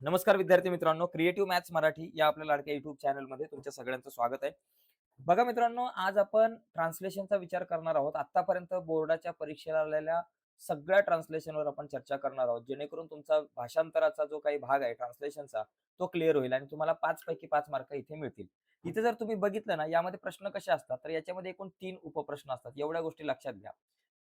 नमस्कार विद्यार्थी मित्रांनो, क्रिएटिव्ह मॅथ्स मराठी या आपल्या लाडक्या युट्यूब चॅनलमध्ये तुमच्या सगळ्यांचं स्वागत आहे. बघा मित्रांनो, आज आपण ट्रान्सलेशनचा विचार करणार आहोत. आतापर्यंत बोर्डाच्या परीक्षेला आलेल्या सगळ्या ट्रान्सलेशनवर आपण चर्चा करणार आहोत, जेणेकरून तुमचा भाषांतराचा जो काही भाग आहे ट्रान्सलेशनचा तो क्लिअर होईल आणि तुम्हाला 5 पैकी 5 मार्क इथे मिळतील. इथे जर तुम्ही बघितलं ना, यामध्ये प्रश्न कसे असतात, तर याच्यामध्ये एकूण 3 उपप्रश्न असतात. एवढ्या गोष्टी लक्षात घ्या.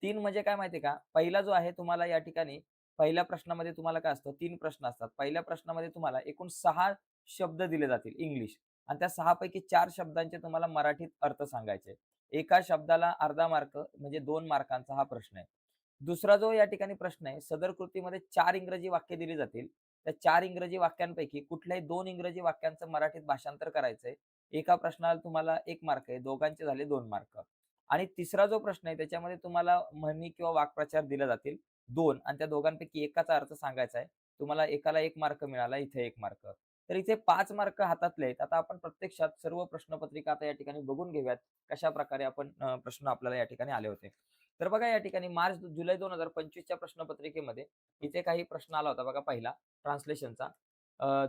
3 म्हणजे काय माहिती का? पहिला जो आहे तुम्हाला या ठिकाणी पहिल्या प्रश्नामध्ये तुम्हाला काय असतं, 3 प्रश्न असतात. पहिल्या प्रश्नामध्ये तुम्हाला एकूण 6 शब्द दिले जातील इंग्लिश आणि त्या 6 पैकी 4 शब्दांचे तुम्हाला मराठीत अर्थ सांगायचे. एका शब्दाला अर्धा मार्क म्हणजे 2 मार्कांचा हा प्रश्न आहे. दुसरा जो या ठिकाणी प्रश्न आहे, सदर कृतीमध्ये 4 इंग्रजी वाक्य दिली जातील. त्या 4 इंग्रजी वाक्यांपैकी कुठल्याही 2 इंग्रजी वाक्यांचं मराठीत भाषांतर करायचंय. एका प्रश्नाला तुम्हाला 1 मार्क आहे, दोघांचे झाले 2 मार्क. आणि तिसरा जो प्रश्न आहे त्याच्यामध्ये तुम्हाला म्हणी किंवा वाक्प्रचार दिले जातील. 2 आणि त्या दोघांपैकी एकाचा अर्थ सांगायचा आहे. तुम्हाला एकाला 1 मार्क मिळाला, इथे 1 मार्क. तर इथे 5 मार्क हातातले आहेत. आता आपण प्रत्यक्षात सर्व प्रश्नपत्रिका आता या ठिकाणी बघून घेऊयात. कशाप्रकारे आपण प्रश्न आपल्याला या ठिकाणी आले होते. तर बघा या ठिकाणी जुलै 2025 च्या प्रश्नपत्रिकेमध्ये इथे काही प्रश्न आला होता बघा पहिला ट्रान्सलेशनचा.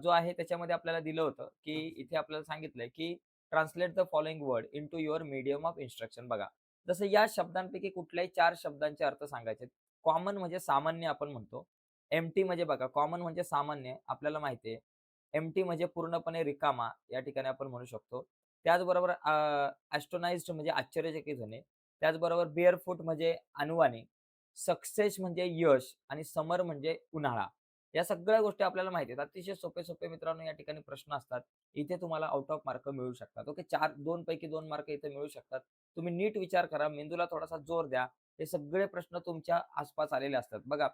जो आहे त्याच्यामध्ये आपल्याला दिलं होतं, की इथे आपल्याला सांगितलंय, की translate the following word into your medium of instruction बघा. जसं या शब्दांपैकी कुठल्याही 4 शब्दांचे अर्थ सांगायचे. कॉमन म्हणजे सामान्य आपण म्हणतो. एम्प्टी म्हणजे बघा कॉमन म्हणजे सामान्य आपल्याला माहिती आहे. एम्प्टी म्हणजे पूर्णपणे रिकामा या ठिकाणी आपण म्हणू शकतो. त्याचबरोबर म्हणजे आश्चर्यचकित होणे. त्याचबरोबर बेअरफूट म्हणजे अनवाणी. सक्सेस म्हणजे यश आणि समर म्हणजे उन्हाळा. या सगळ्या गोष्टी आपल्याला माहिती आहेत. अतिशय सोपे-सोपे मित्रांनो या ठिकाणी प्रश्न असतात. इथे तुम्हाला आउट ऑफ मार्क मिळू शकतात. ओके 2 पैकी 2 मार्क इथे मिळू शकतात. तुम्ही नीट विचार करा, मेंदूला थोडासा जोर द्या. हे सगळे प्रश्न तुमच्या आसपास आलेले असतात. बघा,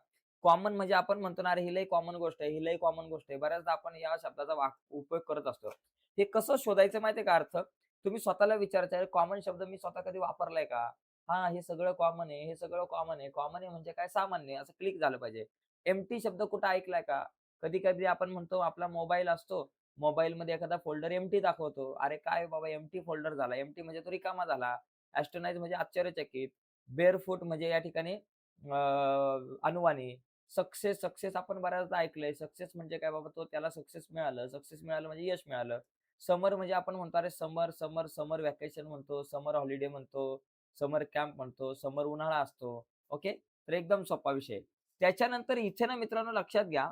कॉमन म्हणजे आपण म्हणतो ना, "अरे, ही लई कॉमन गोष्ट आहे, ही लई कॉमन गोष्ट आहे." बऱ्याचदा आपण या शब्दाचा उपयोग करत असतो. हे कसं शोधायचं माहिती आहे का अर्थ? तुम्ही स्वतःला विचारायचं, "अरे, कॉमन शब्द मी स्वतः कधी वापरलाय का?" हां, हे सगळं कॉमन आहे, हे सगळं कॉमन आहे. कॉमन आहे म्हणजे काय? सामान्य आहे. असं क्लिक झालं पाहिजे. एम्प्टी शब्द कुठं ऐकलाय का? कधी-कधी आपण म्हणतो आपला मोबाईल असतो, मोबाईलमध्ये एखादा फोल्डर एम्प्टी दाखवतो. अरे, काय बाबा एम्प्टी फोल्डर झाला. एम्प्टी म्हणजे तो रिकामा झाला. ॲस्टोनाइज म्हणजे आश्चर्यचकित. बेअरफूट म्हणजे या ठिकाणी अनवाणी. सक्सेस आपण बऱ्याचदा ऐकलंय. सक्सेस म्हणजे काय बाबा तो त्याला सक्सेस मिळालं. सक्सेस मिळालं म्हणजे यश मिळालं. समर म्हणजे आपण म्हणतो अरे समर व्हॅकेशन म्हणतो, समर हॉलिडे म्हणतो, समर कॅम्प म्हणतो, समर उन्हाळा असतो. ओके. तर एकदम सोपा विषय. त्याच्यानंतर इथे ना मित्रांनो लक्षात घ्या,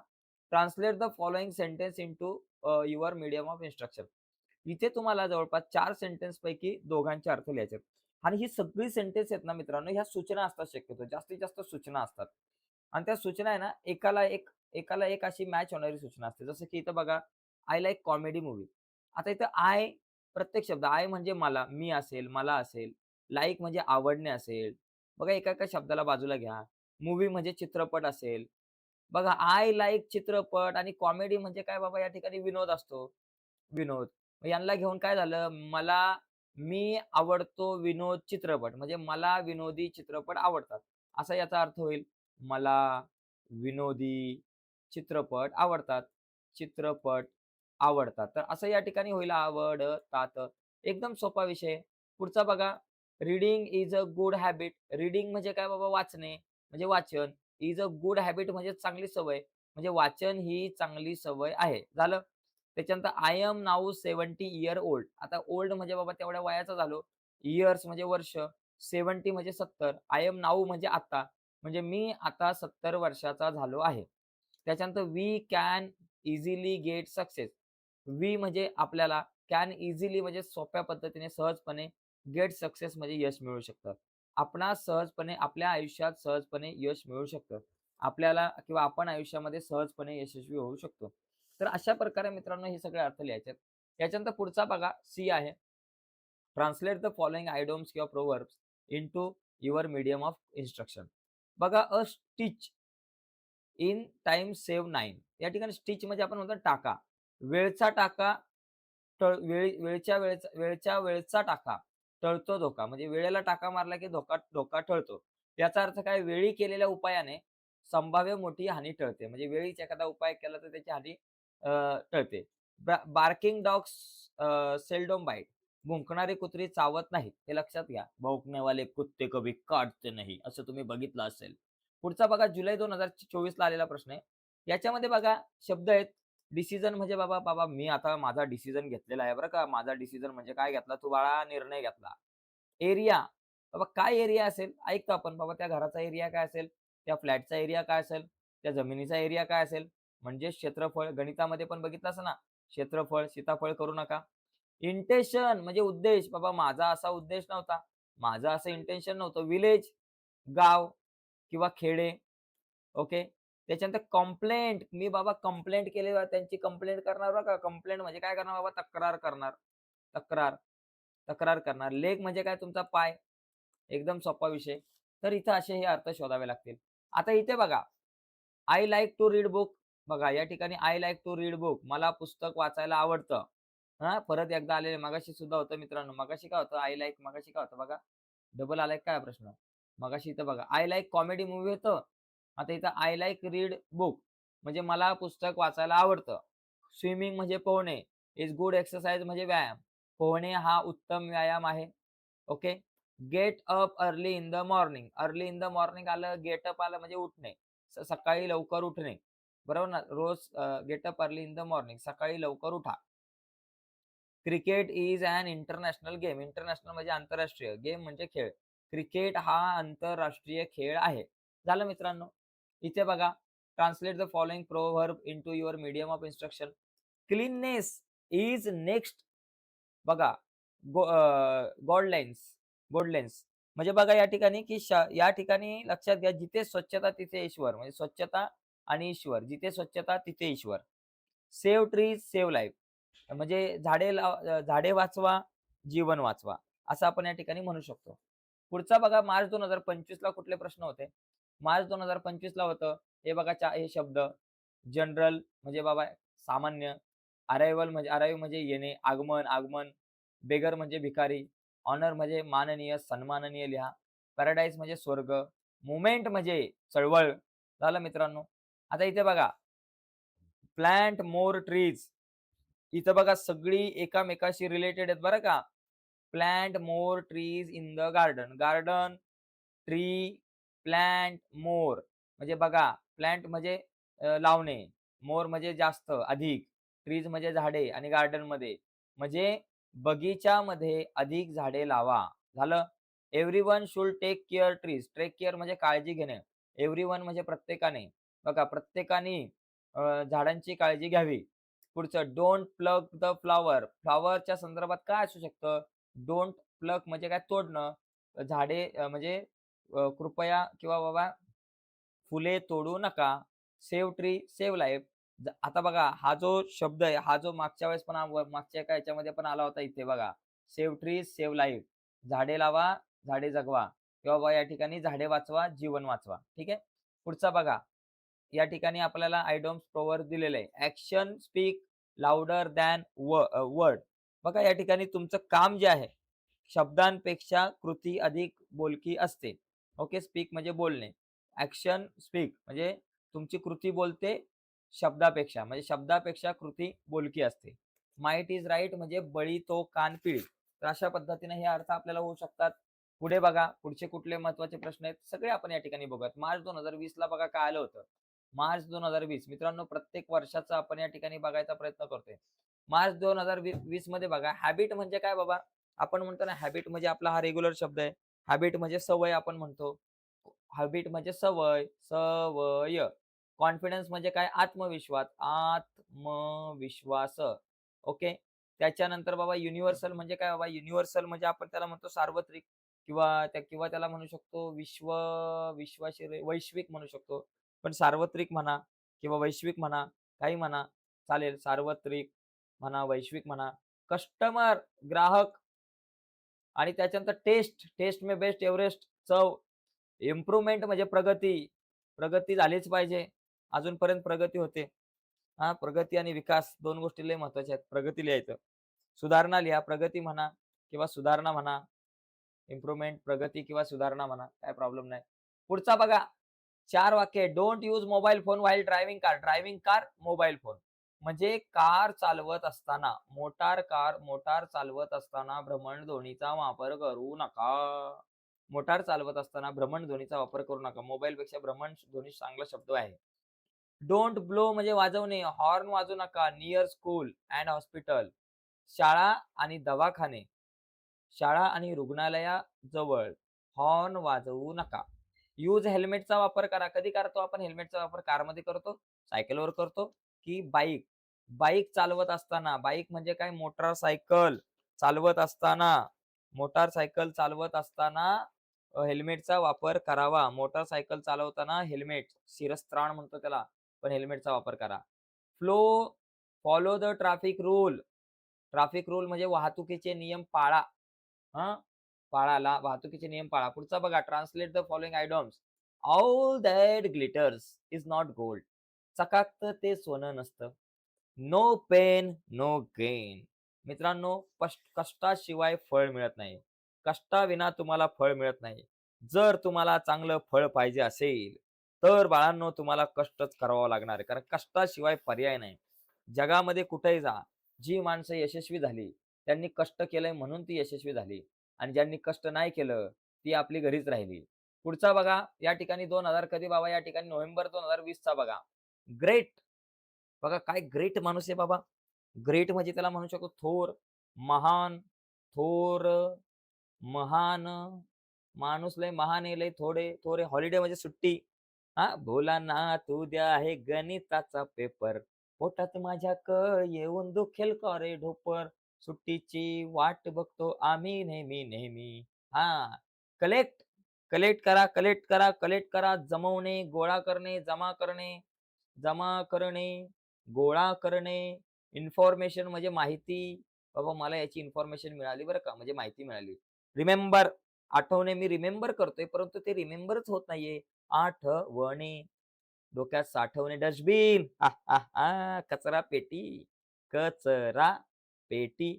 translate the following sentence into your medium of instruction. इथे तुम्हाला जवळपास 4 सेंटेन्स पैकी दोघांचे अर्थ लिहायचे आहेत. आणि ही सगळी सेंटेन्स आहेत ना मित्रांनो, ह्या सूचना असतात शक्यतो. जास्तीत जास्त सूचना असतात. आणि त्या सूचना आहे ना, एकाला एक अशी मॅच होणारी सूचना असते. जसं की इथं बघा, आय लाइक कॉमेडी मूव्ही. आता इथं प्रत्येक शब्द आय म्हणजे मला, मी असेल, मला असेल. लाइक म्हणजे आवडणे असेल. बघा एका-एका शब्दाला बाजूला घ्या. मूव्ही म्हणजे चित्रपट असेल. बघा आय लाइक चित्रपट आणि कॉमेडी म्हणजे काय बाबा या ठिकाणी विनोद असतो. विनोद. मग यांना घेऊन काय झालं, मी आवडतो विनोद चित्रपट म्हणजे मला विनोदी चित्रपट आवडतात. असा याचा अर्थ होईल. मला विनोदी चित्रपट आवडतात. चित्रपट आवडतात. तर असं या ठिकाणी होईल आवडतात. एकदम सोपा विषय. पुढचा बघा, reading is a good habit. Reading म्हणजे काय बाबा वाचणे, म्हणजे वाचन. इज अ गुड हॅबिट म्हणजे चांगली सवय. म्हणजे वाचन ही चांगली सवय आहे. झालं. त्याच्यानंतर I am now 70 year old. आता ओल्ड म्हणजे बाबा तेवढ्या वयाचा झालो. इयर्स म्हणजे वर्ष. 70 म्हणजे 70. आय एम नाऊ म्हणजे आता. म्हणजे मी आता 70 वर्षाचा झालो आहे. त्याच्यानंतर we can easily get success. We म्हणजे आपल्याला, कॅन इझिली म्हणजे सोप्या पद्धतीने, सहजपणे, गेट सक्सेस म्हणजे यश मिळू शकतं. आपणास सहजपणे आपल्या आयुष्यात सहजपणे यश मिळू शकतं. आपल्याला किंवा आपण आयुष्यामध्ये सहजपणे यशस्वी होऊ शकतो. तर अशा प्रकारे मित्रांनो हे सगळे अर्थ लिहायचे आहेत. याच्यानंतर पुढचा बघा सी आहे. ट्रान्सलेट द फॉलोइंग आयडॉम्स किंवा proverbs into your medium of instruction. बघा a stitch in time save 9. या ठिकाणी स्टिच म्हणजे आपण म्हणतो टाका. वेळचा टाका वेळच्या वेळचा टाका टळतो धोका. म्हणजे वेळेला टाका मारला की धोका धोका टळतो. याचा अर्थ काय? वेळी केलेल्या उपायाने संभाव्य मोठी हानी टळते. म्हणजे वेळीच एखादा उपाय केला तर त्याची हानी टळते. Barking dogs seldom bite. भुंकणारी कुत्री चावत नाहीत. हे लक्षात घ्या. भौंकने वाले कुत्ते कभी काटते नहीं असं तुम्ही बघितलं असेल. पुढचा बघा जुलै 2024 ला आलेला प्रश्न आहे. याच्यामध्ये बघा शब्द आहेत डिसिजन म्हणजे बाबा, बाबा मी आता माझा डिसिजन घेतलेला आहे बरं का. माझा डिसिजन म्हणजे काय घेतला तू बाळा? निर्णय घेतला. एरिया. बाबा काय एरिया असेल? ऐकतो आपण बाबा त्या घराचा एरिया काय असेल? त्या फ्लॅटचा एरिया काय असेल? त्या जमिनीचा एरिया काय असेल? म्हणजे क्षेत्रफळ गणितामध्ये पण बघितलं असेल ना, क्षेत्रफळ, सीताफळ करू नका. इंटेन्शन म्हणजे उद्देश. बाबा माझा असा उद्देश नव्हता. माझं असं इंटेन्शन नव्हतं. विलेज, गाव किंवा खेडे. ओके. त्याच्यानंतर कंप्लेंट. मी बाबा कंप्लेंट केली त्यांची कंप्लेंट करणार बरं का. कंप्लेंट म्हणजे काय करणार बाबा? तक्रार करणार. तक्रार. तक्रार करणार. लेग म्हणजे काय तुमचा पाय. एकदम सोपा विषय. तर इथं असे हे अर्थ शोधावे लागतील. आता इथे बघा, I like to read book. बघा या ठिकाणी I like to read book. मला पुस्तक वाचायला आवडतं. हां, परत एकदा आलेलं मगाशी सुद्धा होतं मित्रांनो. मगाशी काय होतं? आय लाइक मगाशी काय होतं बघा? डबल आलाय काय प्रश्न? मगाशी इथं बघा, आय लाइक कॉमेडी मूव्ही होतं. आता इथं आय लाइक रीड बुक म्हणजे मला पुस्तक वाचायला आवडतं. स्विमिंग म्हणजे पोहणे. इज गुड एक्सरसाइज म्हणजे व्यायाम. पोहणे हा उत्तम व्यायाम आहे. Okay. Get up early in the morning. Early in the morning आलं, गेट अप आलं म्हणजे उठणे. सकाळी लवकर उठणे. बरोबर ना? रोज get up early in the morning. सकाळी लवकर उठा. Cricket is an international game. International म्हणजे आंतरराष्ट्रीय. गेम म्हणजे खेळ. क्रिकेट हा आंतरराष्ट्रीय खेळ आहे. झालं मित्रांनो. इथे बघा, translate the following proverb into your medium of instruction. Cleanness is next बघा, गॉडलाईन्स गॉडलाईन्स म्हणजे बघा या ठिकाणी की या ठिकाणी लक्षात घ्या, जिथे स्वच्छता तिथे ईश्वर. म्हणजे स्वच्छता आणि ईश्वर. जिथे स्वच्छता तिथे ईश्वर. Save trees, save life. म्हणजे झाडे वाचवा, जीवन वाचवा. असं आपण या ठिकाणी म्हणू शकतो. पुढचा बघा मार्च 2025 ला कुठले प्रश्न होते? मार्च 2025 ला होतं, हे बघा हे शब्द जनरल म्हणजे बाबा सामान्य, अराईव्ह म्हणजे येणे, आगमन, आगमन, बेगर म्हणजे भिकारी, ऑनर म्हणजे माननीय, सन्माननीय लिहा, पॅराडाईज म्हणजे स्वर्ग, मुव्हमेंट म्हणजे चळवळ. झालं मित्रांनो. आता इथे बघा, प्लांट मोर ट्रीज. इथं बघा सगळी एकामेकाशी रिलेटेड आहेत बरं का. Plant more trees in the garden. Garden, tree, plant, more. म्हणजे बघा प्लांट म्हणजे लावणे, मोर म्हणजे जास्त, अधिक, ट्रीज म्हणजे झाडे आणि गार्डनमध्ये म्हणजे बगीच्यामध्ये अधिक झाडे लावा. झालं. Everyone should take care trees. Take care म्हणजे काळजी घेणे. एव्हरीवन म्हणजे प्रत्येकाने. बघा प्रत्येकाने झाडांची काळजी घ्यावी. पुढचं डोंट प्लग द फ्लॉवर. फ्लॉवरच्या संदर्भात काय असू शकतं? डोंट प्लग म्हणजे काय? तोडणं. झाडे म्हणजे कृपया किंवा बाबा फुले तोडू नका. Save tree, save life. आता बघा हा जो शब्द आहे, हा जो मागच्या वेळेस पण मागच्या एका ह्याच्यामध्ये पण आला होता इथे बघा. Save tree, save life. झाडे लावा, झाडे जगवा किंवा बाबा या ठिकाणी झाडे वाचवा, जीवन वाचवा. ठीक आहे. पुढचा बघा. या ठिकाणी आपल्याला आयडॉम्स प्रोव्हर्ब दिलेलं आहे. Action speak louder than word. बघा या ठिकाणी तुमचं काम जे आहे, शब्दांपेक्षा कृती अधिक बोलकी असते. ओके. स्पीक म्हणजे बोलणे. ॲक्शन स्पीक म्हणजे तुमची कृती बोलते शब्दापेक्षा. म्हणजे शब्दापेक्षा कृती बोलकी असते. माईट इज राईट म्हणजे बळी तो कान पीळ. तर अशा पद्धतीने हे अर्थ आपल्याला होऊ शकतात. पुढे बघा, पुढचे कुठले महत्त्वाचे प्रश्न आहेत, सगळे आपण या ठिकाणी बघूयात. मार्च 2020 ला बघा काय आलं होतं. मार्च 2020 मित्रांनो प्रत्येक वर्षाचा आपण या ठिकाणी बघायचा प्रयत्न करतोय. मार्च 2020 मध्ये बघा हॅबिट म्हणजे काय बाबा? आपण म्हणतो ना हॅबिट म्हणजे आपला हा रेग्युलर शब्द आहे. हॅबिट म्हणजे सवय आपण म्हणतो. हॅबिट म्हणजे सवय, सवय. कॉन्फिडन्स म्हणजे काय? आत्मविश्वास, आत्मविश्वास. ओके. त्याच्यानंतर बाबा युनिव्हर्सल म्हणजे काय बाबा? युनिव्हर्सल म्हणजे आपण त्याला म्हणतो सार्वत्रिक किंवा त्याला म्हणू शकतो वैश्विक म्हणू शकतो. पण सार्वत्रिक म्हणा किंवा वैश्विक म्हणा, काही म्हणा चालेल. सार्वत्रिक म्हणा, वैश्विक म्हणा. कस्टमर ग्राहक आणि त्याच्यानंतर टेस्ट में बेस्ट एव्हरेस्ट चव. इम्प्रूव्हमेंट म्हणजे प्रगती. प्रगती झालीच पाहिजे. अजूनपर्यंत प्रगती होते. हां, प्रगती आणि विकास 2 गोष्टी लय महत्त्वाच्या आहेत. प्रगती लिहायचं. सुधारणा लिहा. प्रगती म्हणा किंवा सुधारणा म्हणा. इम्प्रूव्हमेंट, प्रगती किंवा सुधारणा म्हणा. काही प्रॉब्लेम नाही. पुढचा बघा 4 वाक्य don't use mobile phone while driving car. Driving car, mobile phone. म्हणजे कार चालवत असताना, मोटार चालवत असताना भ्रमणध्वनीचा वापर करू नका. मोटार चालवत असताना भ्रमणध्वनीचा वापर करू नका. मोबाईलपेक्षा भ्रमणध्वनी चांगला शब्द आहे. डोंट ब्लो म्हणजे वाजवणे. हॉर्न वाजवू नका. Near school and hospital. शाळा आणि दवाखाने. शाळा आणि रुग्णालयाजवळ हॉर्न वाजवू नका. यूज हेल्मेटचा वापर करा. कधी करतो आपण हेल्मेटचा वापर? कारमध्ये करतो, सायकलवर करतो की बाईक? बाईक चालवत असताना. बाईक म्हणजे काय? मोटारसायकल चालवत असताना. मोटारसायकल चालवत असताना हेल्मेटचा वापर करावा. मोटारसायकल चालवताना हेल्मेट, शिरस्त्राण म्हणतो त्याला, पण हेल्मेटचा वापर करा. Flow follow the traffic rule. Traffic rule म्हणजे वाहतुकीचे नियम पाळा. हां, पाळाला वाहतुकीचे नियम पाळा. पुढचा बघा, translate the following items. All that glitters is not gold. चकाकतं ते सोनं नसतं. No pain, no gain. मित्रांनो, कष्टाशिवाय फळ मिळत नाही. कष्टाविना तुम्हाला फळ मिळत नाही. जर तुम्हाला चांगलं फळ पाहिजे असेल, तर बाळांनो तुम्हाला कष्टच करावं लागणार आहे. कारण कष्टाशिवाय पर्याय नाही. जगामध्ये कुठेही जा, जी माणसं यशस्वी झाली, त्यांनी कष्ट केलंय म्हणून ती यशस्वी झाली आणि ज्यांनी कष्ट नाही केलं, ती आपली घरीच राहिली. पुढचा बघा, या ठिकाणी 2000 कधी बाबा, या ठिकाणी नोव्हेंबर 2020 चा बघा. ग्रेट. बघा काय ग्रेट माणूस आहे बाबा. ग्रेट म्हणजे त्याला म्हणू शकतो थोर, महान, थोर, महान. माणूस लय महान आहे, लय थोडे हॉलिडे म्हणजे सुट्टी. हां, भोलानाथ उद्या आहे गणिताचा पेपर. पोटात माझ्या कळ येऊन दुखेल का रे ढोपर. सुट्टीची वाट बघतो आम्ही नेहमी नेहमी. हां, कलेक्ट, कलेक्ट करा, कलेक्ट करा. जमवणे, गोळा करणे, जमा करणे, गोळा करणे. इन्फॉर्मेशन म्हणजे माहिती. बाबा मला याची इन्फॉर्मेशन मिळाली बरं का, म्हणजे माहिती मिळाली. रिमेंबर, आठवणे. मी रिमेंबर करतोय, परंतु ते रिमेंबरच होत नाहीये. आठवणे, डोक्यात साठवणे. डस्टबिन, कचरा पेटी, कचरा पेटी.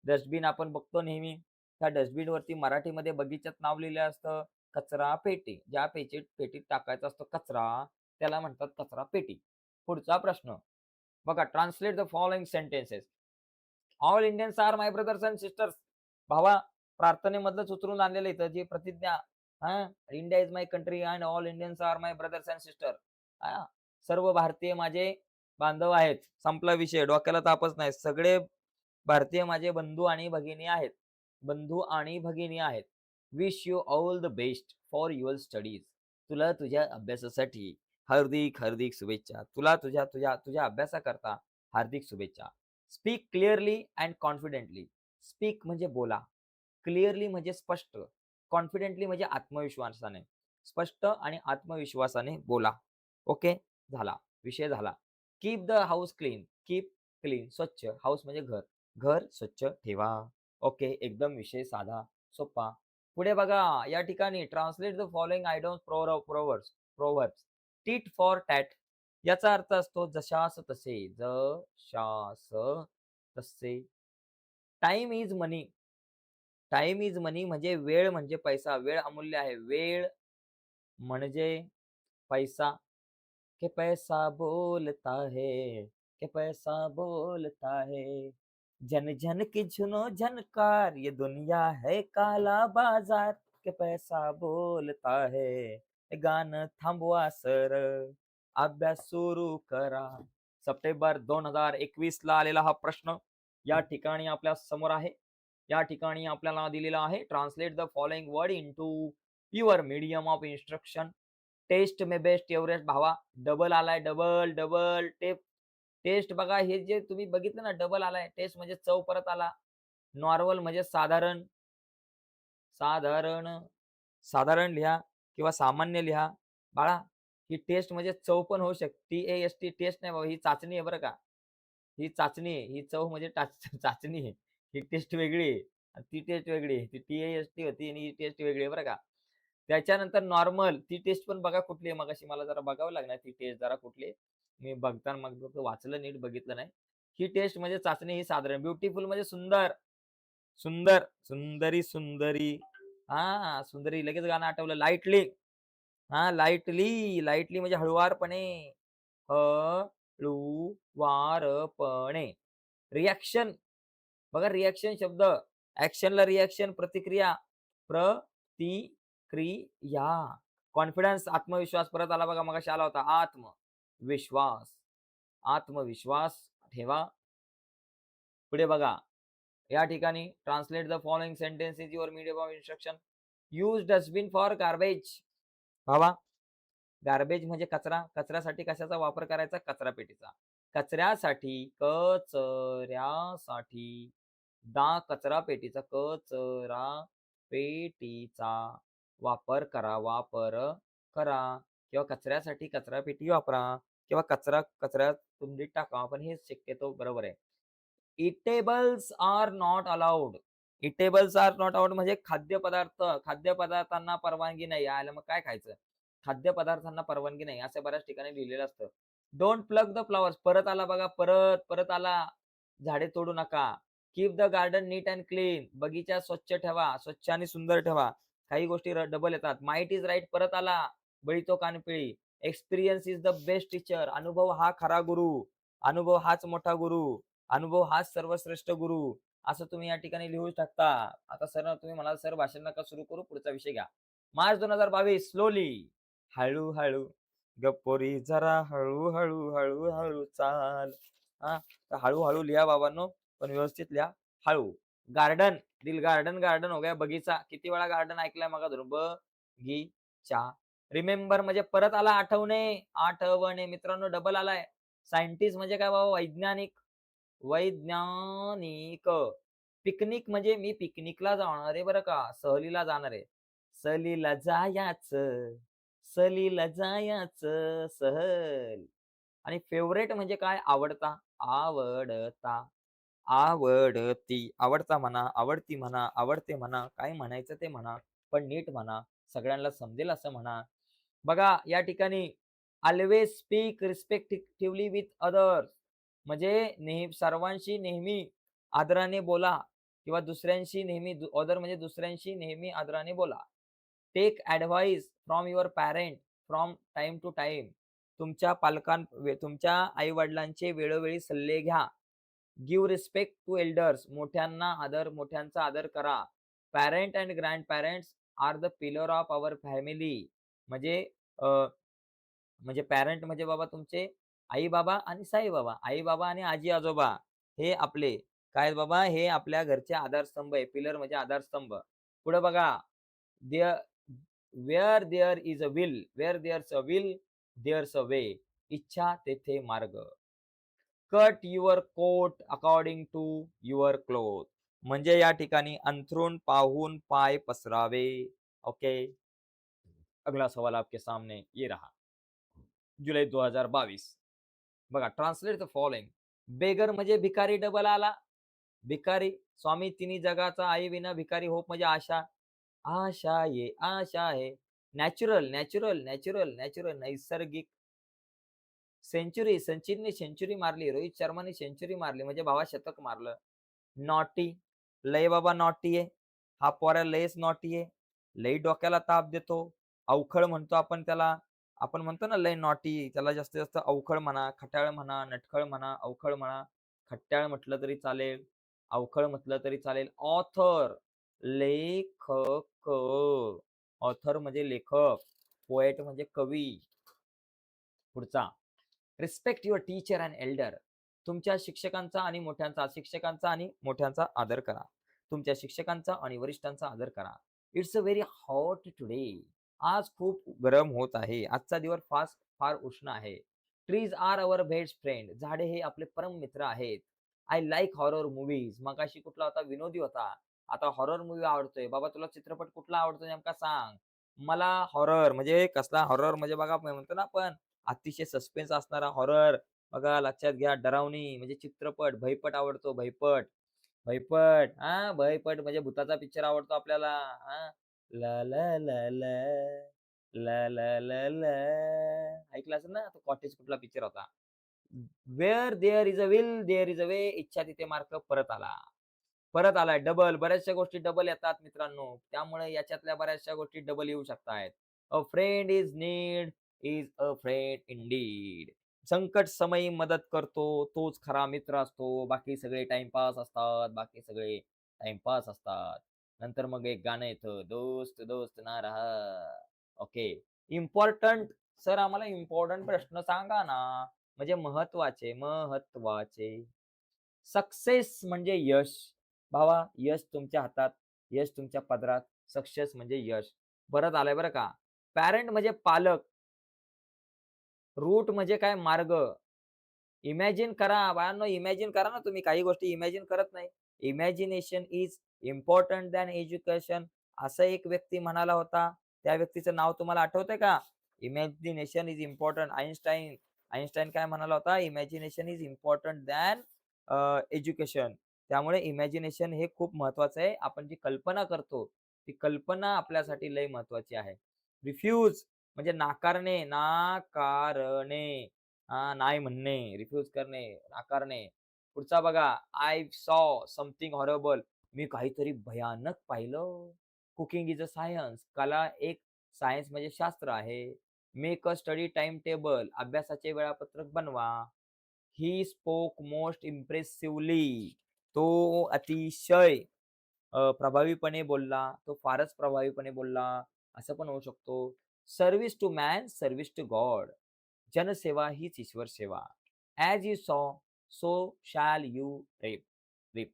डस्टबिन आपण बघतो नेहमी. त्या डस्टबिनवरती मराठीमध्ये बगीच्यात नाव लिहिलं असतं, कचरा पेटी. ज्या पेटीत टाकायचा असतो कचरा, त्याला म्हणतात कचरा पेटी. पुढचा प्रश्न बघा, translate the following sentences. All Indians are my brothers and sisters. भावा, प्रार्थनेमधलंच उतरून आणलेलं इथं जी प्रतिज्ञा. हां, India is my country and all Indians are my brothers and sister. हां, सर्व भारतीय माझे बांधव आहेत. संपला विषय. डोक्याला तापच नाही. सगळे भारतीय माझे बंधू आणि भगिनी आहेत. बंधू आणि भगिनी आहेत. Wish you all the best for your studies. तुला तुझ्या अभ्यासासाठी हार्दिक शुभेच्छा. तुला तुझ्या तुझ्या तुझ्या अभ्यासाकरता हार्दिक शुभेच्छा. Speak clearly and confidently. Speak म्हणजे बोला. क्लिअरली म्हणजे स्पष्ट. कॉन्फिडेंटली म्हणजे आत्मविश्वासाने. स्पष्ट आणि आत्मविश्वासाने बोला. ओके, झाला. विषय झाला. Keep the house clean. Keep clean स्वच्छ. हाऊस म्हणजे घर. घर स्वच्छ ठेवा. ओके, एकदम विषय साधा, सोपा. पुढे बघा, या ठिकाणी translate the following idioms proverbs. Proverbs. Tit for tat याचा अर्थ असतो जशास तसे. जशास तसे. Time is money. Time is money म्हणजे वेळ म्हणजे पैसा. वेळ अमूल्य आहे. वेळ म्हणजे पैसा. के पैसा बोलता है, के पैसा बोलता है. जन जन की झुनो झनकार, ये दुनिया है काला बाजार. के पैसा बोलता है. हे गाणं थांबवा सर, अभ्यास सुरू करा. सप्टेंबर 2021 ला आलेला हा प्रश्न या ठिकाणी आपल्या समोर आहे. या ठिकाणी आपल्याला दिलेला आहे, translate the following word into your medium of instruction. Test may best Everest. भावा, डबल आलाय. डबल डबल टेस्ट बघा, हे जे तुम्ही बघितलं ना, डबल आलाय. टेस्ट म्हणजे चव परत आला. नॉर्मल म्हणजे साधारण. साधारण साधारण लिहा किंवा सामान्य लिहा. बाळा, ही टेस्ट म्हणजे चव पण होऊ शकते. टी-ए-एस-टी टेस्ट नाही बाबा, ही चाचणी आहे बरं का. ही चाचणी आहे. ही चव म्हणजे चाचणी आहे. ही टेस्ट वेगळी आहे आणि ती टेस्ट वेगळी आहे. ती टी-ए-एस-टी होती आणि ही टेस्ट वेगळी आहे बरं का. त्याच्यानंतर नॉर्मल, ती टेस्ट पण बघा कुठली आहे. मगाशी मला जरा बघावं लागणार ती टेस्ट जरा कुठली आहे. मी बघताना मग वाचलं नीट बघितलं नाही. ही टेस्ट म्हणजे चाचणी, ही साधारण. ब्युटिफुल म्हणजे सुंदर. सुंदर, सुंदरी, सुंदरी. हां, सुंदरी. लगेच गाणं आठवलं. लाईटली. हां, लाईटली. लाईटली म्हणजे हळुवारपणे. हळूवारपणे. रिएक्शन. बघा, रिएक्शन शब्द. ॲक्शनला रिएक्शन, प्रतिक्रिया. प्रतिक्रिया. कॉन्फिडन्स, आत्मविश्वास. परत आला बघा, मगाशी आला होता. आत्म. विश्वास, आत्मविश्वास ठेवा. पुढे बघा. या ठिकाणी translate the following sentence is your medium of instruction. Use dustbin for garbage. भावा, गार्बेज म्हणजे कचरा. कचऱ्यासाठी कशाचा वापर करायचा? कचरा पेटीचा. कचऱ्यासाठी, कचऱ्यासाठी कचरा पेटीचा, कचरा पेटीचा वापर करा, वापर करा. किंवा कचऱ्यासाठी कचरा पेटी वापरा किंवा कचरा कचऱ्यात कुंडीत टाका. पण हे शक्यतो बरोबर आहे. Eatables are not allowed. Eatables are not allowed म्हणजे खाद्यपदार्थ, खाद्यपदार्थांना परवानगी नाही. यायला मग काय खायचं? खाद्यपदार्थांना परवानगी नाही, असं बऱ्याच ठिकाणी लिहिलेलं असतं. Don't plug the flowers. परत आला बघा, परत, परत आला. झाडे तोडू नका. Keep the garden neat and clean. बगीचा स्वच्छ ठेवा, स्वच्छ आणि सुंदर ठेवा. काही गोष्टी डबल येतात. Might is right. परत आला. बळी तो कानपिळी. Experience is the best teacher. अनुभव हा खरा गुरु. अनुभव हाच मोठा गुरु. अनुभव हाच सर्वश्रेष्ठ गुरु. असं तुम्ही या ठिकाणी लिहू शकता. आता सर तुम्ही म्हणाल, सर भाषण नका सुरू करू, पुढचा विषय घ्या. मार्च 2022 स्लोली. हळू-हळू. गप्पोरी जरा हळू-हळू, हळू-हळू चाल. हां, तर हळू लिहा बाबांनो, पण व्यवस्थित लिहा. हळू. गार्डन. दिल गार्डन, गार्डन हो गया बगीचा. किती वेळा गार्डन ऐकलाय मगाधरून? बगीचा. रिमेंबर म्हणजे परत आला, आठवणे, आठवणे. मित्रांनो डबल आलाय. सायंटिस्ट म्हणजे काय बाबा? वैज्ञानिक. वैज्ञानिक. पिकनिक म्हणजे मी पिकनिकला जाणार आहे बरं का, सहलीला जाणार आहे. सहलीला जायाचं, सहलीला जायाचं, सहल. आणि फेव्हरेट म्हणजे काय? आवडता, आवडता, आवडती. आवडता म्हणा, आवडती म्हणा, आवडते म्हणा, काय म्हणायचं ते म्हणा, पण नीट म्हणा, सगळ्यांना समजेल असं म्हणा. बघा या ठिकाणी always speak respectively with others. म्हणजे सर्वांशी नेहमी आदराने बोला किंवा दुसऱ्यांशी नेहमी अदर म्हणजे दुसऱ्यांशी नेहमी आदराने बोला. Take advice from your parent from time to time. तुमच्या आई-वडिलांचे वेळोवेळी सल्ले घ्या. Give respect to elders. मोठ्यांचा आदर करा. Parent and grandparents are the pillar of our family. म्हणजे अ, म्हणजे पॅरेंट म्हणजे बाबा तुमचे आई-बाबा आणि साई-बाबा. आई-बाबा आणि आजी-आजोबा हे आपले काय बाबा, हे आपल्या घरचे आधारस्तंभ आहे. पिलर म्हणजे आधारस्तंभ. पुढे बघा, there where there is a will, where there's a will, there's a way. इच्छा तेथे मार्ग. Cut your coat according to your cloth. म्हणजे या ठिकाणी अंथरूण पाहून पाय पसरावे. ओके. अगला सवाल आपके सामने ये रहा. जुलै 2022. बघा, ट्रान्सलेट द फॉलोइंग. बेगर म्हणजे भिकारी डबल आला. भिकारी. स्वामी तिन्ही जगाचा आई विना भिकारी. होप म्हणजे आशा. आशा ये आशा है. नॅचरल, नॅचरल, नॅचरल, नॅचरल, नैसर्गिक. सेंचुरी. सचिनने सेंचुरी मारली. रोहित शर्माने सेंचुरी मारली म्हणजे भावा शतक मारलं. नॉटी. लय बाबा नॉटी आहे. हा पोऱ्या लयच नॉटी आहे. लय डोक्याला ताप देतो. अवखळ म्हणतो आपण त्याला. आपण म्हणतो ना लय नॉटी. त्याला जास्तीत जास्त अवखळ म्हणा, खट्याळ म्हणा, नटखळ म्हणा, अवखळ म्हणा. खट्याळ म्हटलं तरी चालेल. अवखळ म्हटलं तरी चालेल. ऑथर. लेखक. ऑथर म्हणजे लेखक. पोएट म्हणजे कवी. पुढचा. Respect your teacher and Elder. तुमच्या शिक्षकांचा आणि मोठ्यांचा आदर करा. तुमच्या शिक्षकांचा आणि वरिष्ठांचा आदर करा. It's a very hot today. आज खूप गरम होत आहे. आजचा दिवस फार उष्ण आहे. Trees are our best friend. झाडे हे आपले परम मित्र आहेत. I like horror movies. मगाशी कुठला होता? विनोदी होता. आता हॉरर मूव्ही आवडतोय. बाबा तुला चित्रपट कुठला आवडतो नेमका सांग. मला हॉरर म्हणजे कसला हॉरर म्हणजे बघा म्हणतो ना आपण अतिशय सस्पेन्स असणारा हॉरर. बघा लक्षात घ्या, डरावणी म्हणजे चित्रपट. भयपट आवडतो. भयपट. भयपट. हां, भयपट म्हणजे भुताचा पिक्चर आवडतो आपल्याला. हां. ला, ला, ला, ला. ला, ला, ला, ला. ऐकलं असेल ना, तो कॉटेज कुठला पिक्चर होता. Where there is a will, there is a way. इच्छा तिथे मार्ग. परत आला. परत आलाय डबल. बऱ्याचशा गोष्टी डबल येतात मित्रांनो. त्यामुळे याच्यातल्या बऱ्याचशा गोष्टी डबल येऊ शकतायत. A friend is a friend indeed. संकट समयी मदत करतो तोच खरा मित्र असतो. बाकी सगळे टाईमपास असतात. बाकी सगळे टाईमपास असतात. नंतर मग एक गाणं येतं, दोस्त दोस्त ना रहा. ओके. इम्पोर्टंट सर आम्हाला इम्पोर्टंट प्रश्न सांगा ना. म्हणजे महत्वाचे, महत्वाचे. सक्सेस म्हणजे यश. भावा यश तुमच्या हातात, यश तुमच्या पदरात, सक्सेस म्हणजे यश. परत आलंय बरं का. पॅरेंट म्हणजे पालक, रूट म्हणजे काय मार्ग. इमॅजिन करा बाळांनो, इमॅजिन करा ना तुम्ही. काही गोष्टी इमॅजिन करत नाही. Imagination is important than education असं एक व्यक्ती म्हणाला होता. त्या व्यक्तीचं नाव तुम्हाला आठवतंय का? Imagination is important Einstein. Einstein काय म्हणाला होता? Imagination is important than education. त्यामुळे इमॅजिनेशन हे खूप महत्वाचं आहे. आपण जी कल्पना करतो, ती कल्पना आपल्यासाठी लय महत्वाची आहे. रिफ्यूज म्हणजे नाकारणे, नाकारणे. हां, नाही म्हणणे, रिफ्यूज करणे, नाकारणे. पुढचा बघा, आय सॉ समथिंग हॉरिबल. मी काहीतरी भयानक पाहिलं. Cooking is a science. कला एक सायन्स म्हणजे शास्त्र आहे. Make a study time table. अभ्यासाचे वेळापत्रक बनवा. He spoke most impressively. तो अतिशय प्रभावीपणे बोलला. तो फारच प्रभावीपणे बोलला. असं पण होऊ शकतो. Service to man, service to God. जनसेवा हीच ईश्वर सेवा. As you sow, so shall you reap reap.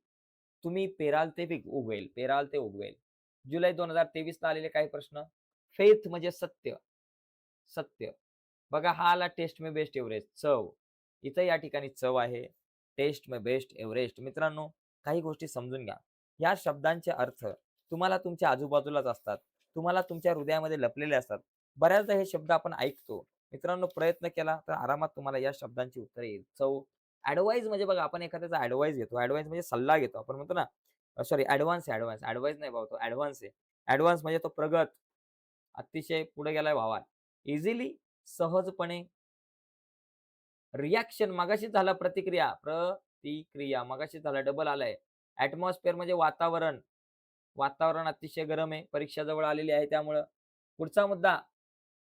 तुम्ही पेराल ते उगवेल, पेराल ते उगवेल. जुलै 2023 ला आलेले काही प्रश्न. फेथ म्हणजे सत्य, सत्य. बघा हा आला टेस्ट में बेस्ट एव्हरेस्ट, चव. इथं या ठिकाणी चव आहे. टेस्ट में बेस्ट एव्हरेस्ट. मित्रांनो, काही गोष्टी समजून घ्या. या शब्दांचे अर्थ तुम्हाला तुमच्या आजूबाजूलाच असतात. तुम्हाला तुमच्या हृदयामध्ये लपलेले असतात. बऱ्याचदा हे शब्द आपण ऐकतो. मित्रांनो, प्रयत्न केला तर आरामात तुम्हाला या शब्दांची उत्तरे येईल. चव. ॲडवाइस म्हणजे बघा आपण एखाद्याचा ॲडवाइस घेतो. ॲडवाइस म्हणजे सल्ला घेतो. आपण म्हणतो ना, सॉरी ॲडव्हान्स आहे ॲडव्हान्स. ॲडवाइस नाही भाऊ, तो ॲडव्हान्स आहे. ॲडव्हान्स म्हणजे तो प्रगत, अतिशय पुढे गेलाय भावा. इझिली, सहजपणे. रिएक्शन मगाशीच झाला प्रतिक्रिया, प्रतिक्रिया मगाशीच झाला, डबल आलाय. ॲटमॉस्फिअर म्हणजे वातावरण. वातावरण अतिशय गरम आहे. परीक्षा जवळ आलेली आहे त्यामुळं. पुढचा मुद्दा.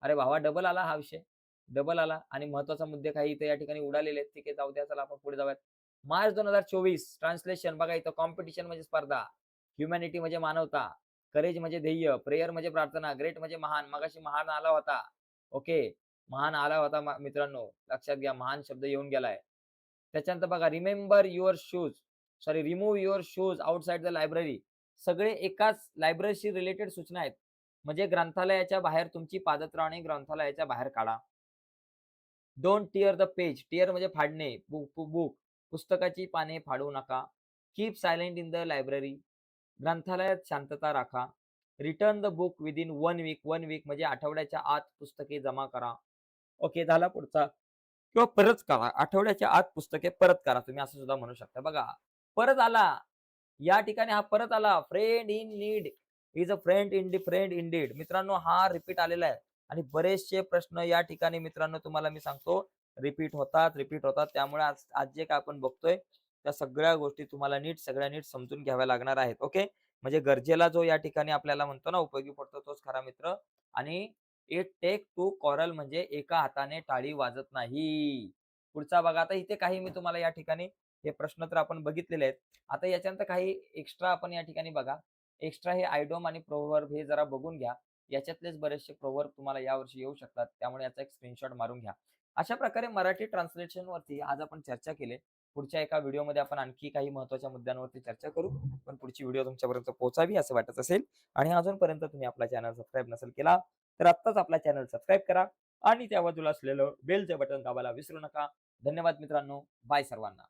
अरे भावा डबल आला हा विषय. डबल आला आणि महत्त्वाचा मुद्दे काही इथे या ठिकाणी उडालेले आहेत. ठीक आहे, जाऊ द्या. चला आपण पुढे जाऊयात. मार्च 2024 ट्रान्सलेशन बघा इथं कॉम्पिटिशन म्हणजे स्पर्धा. ह्युमॅनिटी म्हणजे मानवता. करेज म्हणजे ध्येय. प्रेयर म्हणजे प्रार्थना. ग्रेट म्हणजे महान. मगाशी महान आला होता. ओके. महान आला होता मित्रांनो. लक्षात घ्या महान शब्द येऊन गेलाय. त्याच्यानंतर बघा remember your shoes. Sorry remove your shoes outside the library. सगळे एकाच लायब्ररीशी रिलेटेड सूचना आहेत. म्हणजे ग्रंथालयाच्या बाहेर तुमची पादत्राणे ग्रंथालयाच्या बाहेर काढा. Don't tear the page. Tear म्हणजे फाडणे. बुक. पुस्तकाची पाने फाडू नका. Keep silent in the library. ग्रंथालयात शांतता राखा. Return the book within 1 week. 1 week म्हणजे आठवड्याच्या आत पुस्तके जमा करा. ओके, झाला पुढचा. किंवा परत करा. आठवड्याच्या आत पुस्तके परत करा. तुम्ही असं सुद्धा म्हणू शकता. बघा, परत आला. या ठिकाणी हा परत आला. Friend in need is a friend Indeed. मित्रांनो, हा रिपीट आलेला आहे आणि बरेचसे प्रश्न या ठिकाणी मित्रांनो तुम्हाला मी सांगतो रिपीट होतात, रिपीट होतात. त्यामुळे आज आज जे काय आपण बघतोय, त्या सगळ्या गोष्टी तुम्हाला सगळ्या नीट समजून घ्याव्या लागणार आहेत. ओके. म्हणजे गरजेला जो या ठिकाणी आपल्याला म्हणतो ना उपयोगी पडतो तोच खरा मित्र. आणि इट टेक टू कॉरल म्हणजे एका हाताने टाळी वाजत नाही. पुढचा बघा. आता इथे काही मी तुम्हाला या ठिकाणी हे प्रश्न तर आपण बघितलेले आहेत. आता याच्यानंतर काही एक्स्ट्रा आपण या ठिकाणी बघा. एक्स्ट्रा हे आयडोम आणि प्रोव्हर्ब हे जरा बघून घ्या. याच्यातलेच बरेचसे प्रोव्हर्ब तुम्हाला यावर्षी येऊ शकतात. त्यामुळे याचा एक स्क्रीनशॉट मारून घ्या. अशा प्रकारे मराठी ट्रान्सलेशनवरती आज आपण चर्चा केली. पुढच्या एका व्हिडिओमध्ये आपण आणखी काही महत्त्वाच्या मुद्द्यांवरती चर्चा करू. पण पुढची व्हिडिओ तुमच्यापर्यंत पोहोचावी असं वाटत असेल आणि अजूनपर्यंत तुम्ही आपला चॅनल सबस्क्राईब नसेल केला, तर आत्ताच आपला चॅनल सबस्क्राईब करा आणि त्या बाजूला असलेलं बेलचे बटन दाबायला विसरू नका. धन्यवाद मित्रांनो. बाय सर्वांना.